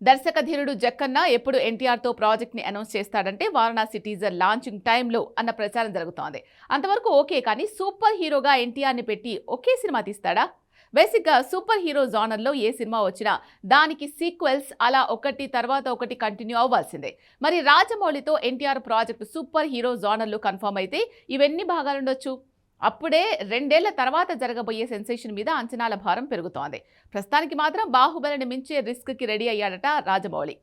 దర్శక ధీరుడు జక్కన్న ఎప్పుడు ఎన్టీఆర్తో ప్రాజెక్ట్ని అనౌన్స్ చేస్తాడంటే వారణాసి టీజర్ లాంచింగ్ టైంలో అన్న ప్రచారం జరుగుతోంది. అంతవరకు ఓకే, కానీ సూపర్ హీరోగా ఎన్టీఆర్ని పెట్టి ఒకే సినిమా తీస్తాడా? బేసిక్గా సూపర్ హీరో జానర్లో ఏ సినిమా వచ్చినా దానికి సీక్వెల్స్ అలా ఒకటి తర్వాత ఒకటి కంటిన్యూ అవ్వాల్సిందే. మరి రాజమౌళితో ఎన్టీఆర్ ప్రాజెక్టు సూపర్ హీరో జానర్లో కన్ఫర్మ్ అయితే ఇవన్నీ భాగాలుండొచ్చు. అప్పుడే 2 ఏళ్ల తర్వాత జరగబోయే సెన్సేషన్ మీద అంచనాల భారం పెరుగుతోంది. ప్రస్తుతానికి మాత్రం బాహుబలిని మించే రిస్క్కి రెడీ అయ్యాడట రాజమౌళి.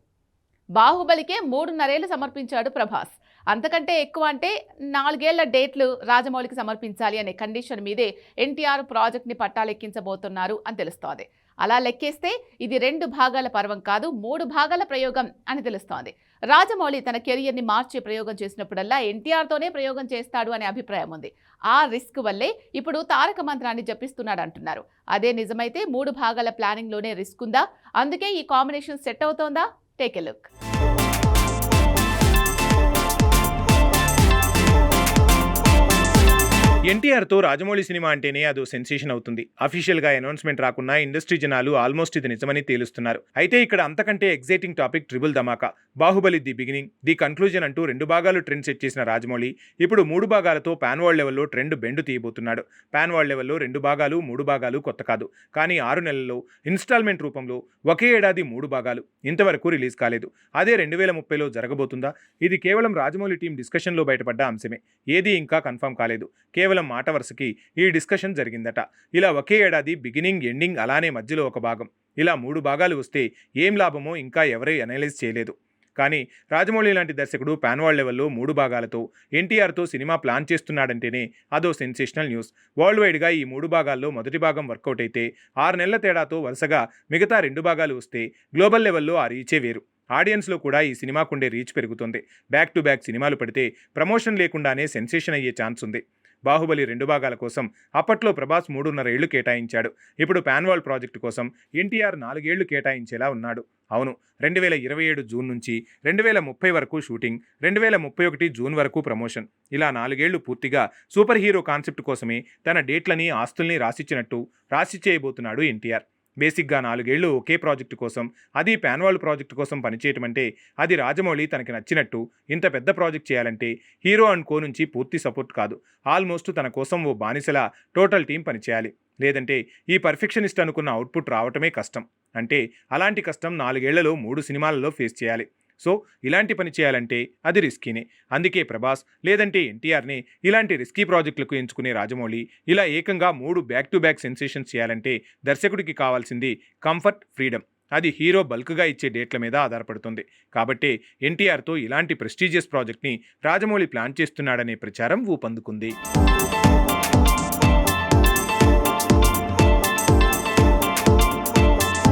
బాహుబలికే 3.5 ఏళ్లు సమర్పించాడు ప్రభాస్. అంతకంటే ఎక్కువ అంటే 4 ఏళ్ల డేట్లు రాజమౌళికి సమర్పించాలి అనే కండిషన్ మీదే ఎన్టీఆర్ ప్రాజెక్ట్ని పట్టాలెక్కించబోతున్నారు అని తెలుస్తోంది. అలా లెక్కేస్తే ఇది 2 భాగాల పర్వం కాదు, 3 భాగాల ప్రయోగం అని తెలుస్తోంది. రాజమౌళి తన కెరియర్ని మార్చే ప్రయోగం చేసినప్పుడల్లా ఎన్టీఆర్తోనే ప్రయోగం చేస్తాడు అనే అభిప్రాయం ఉంది. ఆ రిస్క్ వల్లే ఇప్పుడు తారక మంత్రాన్ని జపిస్తున్నాడు అంటున్నారు. అదే నిజమైతే 3 భాగాల ప్లానింగ్లోనే రిస్క్ ఉందా? అందుకే ఈ కాంబినేషన్ సెట్ అవుతోందా? Take a look. ఎన్టీఆర్తో రాజమౌళి సినిమా అంటేనే అదో సెన్సేషన్ అవుతుంది. అఫీషియల్గా అనౌన్స్మెంట్ రాకున్నా ఇండస్ట్రీ జనాలు ఆల్మోస్ట్ ఇది నిజమని తేలుస్తున్నారు. అయితే ఇక్కడ అంతకంటే exciting topic triple Dhamaka. Baahubali the beginning, the conclusion అంటూ 2 భాగాలు ట్రెండ్ సెట్ చేసిన రాజమౌళి ఇప్పుడు 3 భాగాలతో పాన్ వరల్డ్ లెవెల్లో ట్రెండ్ బెండు తీయబోతున్నాడు. పాన్ వరల్డ్ లెవెల్లో 2 భాగాలు 3 భాగాలు కొత్త కాదు, కానీ 6 నెలల్లో ఇన్స్టాల్మెంట్ రూపంలో ఒకే ఏడాది 3 భాగాలు ఇంతవరకు రిలీజ్ కాలేదు. అదే 2030లో జరగబోతుందా? ఇది కేవలం రాజమౌళి టీం డిస్కషన్లో బయటపడ్డ అంశమే. ఏది ఇంకా కన్ఫర్మ్ కాలేదు. కేవలం మాట వరుసకి ఈ డిస్కషన్ జరిగిందట. ఇలా ఒకే ఏడాది బిగినింగ్, ఎండింగ్, అలానే మధ్యలో ఒక భాగం, ఇలా 3 భాగాలు వస్తే ఏం లాభమో ఇంకా ఎవరూ అనలైజ్ చేయలేదు. కానీ రాజమౌళి లాంటి దర్శకుడు పాన్ వరల్డ్ లెవెల్లో 3 భాగాలతో ఎన్టీఆర్తో సినిమా ప్లాన్ చేస్తున్నాడంటేనే అదో సెన్సేషనల్ న్యూస్. వరల్డ్ వైడ్గా ఈ 3 భాగాల్లో మొదటి భాగం వర్కౌట్ అయితే 6 నెలల తేడాతో వరుసగా మిగతా 2 భాగాలు వస్తే గ్లోబల్ లెవెల్లో ఆ రీచే వేరు. ఆడియన్స్లో కూడా ఈ సినిమాకుండే రీచ్ పెరుగుతుంది. బ్యాక్ టు బ్యాక్ సినిమాలు పడితే ప్రమోషన్ లేకుండానే సెన్సేషన్ అయ్యే ఛాన్స్ ఉంది. బాహుబలి 2 భాగాల కోసం అప్పట్లో ప్రభాస్ 3.5 ఏళ్లు కేటాయించాడు. ఇప్పుడు పాన్ వరల్డ్ ప్రాజెక్టు కోసం ఎన్టీఆర్ 4 ఏళ్లు కేటాయించేలా ఉన్నాడు. అవును, 2027 జూన్ నుంచి 2030 వరకు షూటింగ్, 2031 జూన్ వరకు ప్రమోషన్, ఇలా 4 ఏళ్లు పూర్తిగా సూపర్ హీరో కాన్సెప్ట్ కోసమే తన డేట్లని, ఆస్తుల్ని రాసిచ్చినట్టు రాసి చేయబోతున్నాడు ఎన్టీఆర్. బేసిక్గా 4 ఏళ్లు ఒకే ప్రాజెక్టు కోసం, అది పాన్ వరల్డ్ ప్రాజెక్టు కోసం పనిచేయటం అంటే అది రాజమౌళి తనకి నచ్చినట్టు ఇంత పెద్ద ప్రాజెక్ట్ చేయాలంటే హీరో అండ్ కో నుంచి పూర్తి సపోర్ట్ కాదు, ఆల్మోస్ట్ తన కోసం ఓ బానిసలా టోటల్ టీం పనిచేయాలి. లేదంటే ఈ పర్ఫెక్షనిస్ట్ అనుకున్న అవుట్పుట్ రావటమే కష్టం. అంటే అలాంటి కష్టం 4 ఏళ్లలో 3 సినిమాలలో ఫేస్ చేయాలి. సో ఇలాంటి పని చేయాలంటే అది రిస్కీనే. అందుకే ప్రభాస్ లేదంటే ఎన్టీఆర్ని ఇలాంటి రిస్కీ ప్రాజెక్టులకు ఎంచుకునే రాజమౌళి ఇలా ఏకంగా 3 బ్యాక్ టు బ్యాక్ సెన్సేషన్స్ చేయాలంటే దర్శకుడికి కావాల్సింది కంఫర్ట్, ఫ్రీడమ్. అది హీరో బల్క్గా ఇచ్చే డేట్ల మీద ఆధారపడుతుంది. కాబట్టి ఎన్టీఆర్తో ఇలాంటి ప్రెస్టీజియస్ ప్రాజెక్ట్ని రాజమౌళి ప్లాన్ చేస్తున్నాడనే ప్రచారం ఊపందుకుంది.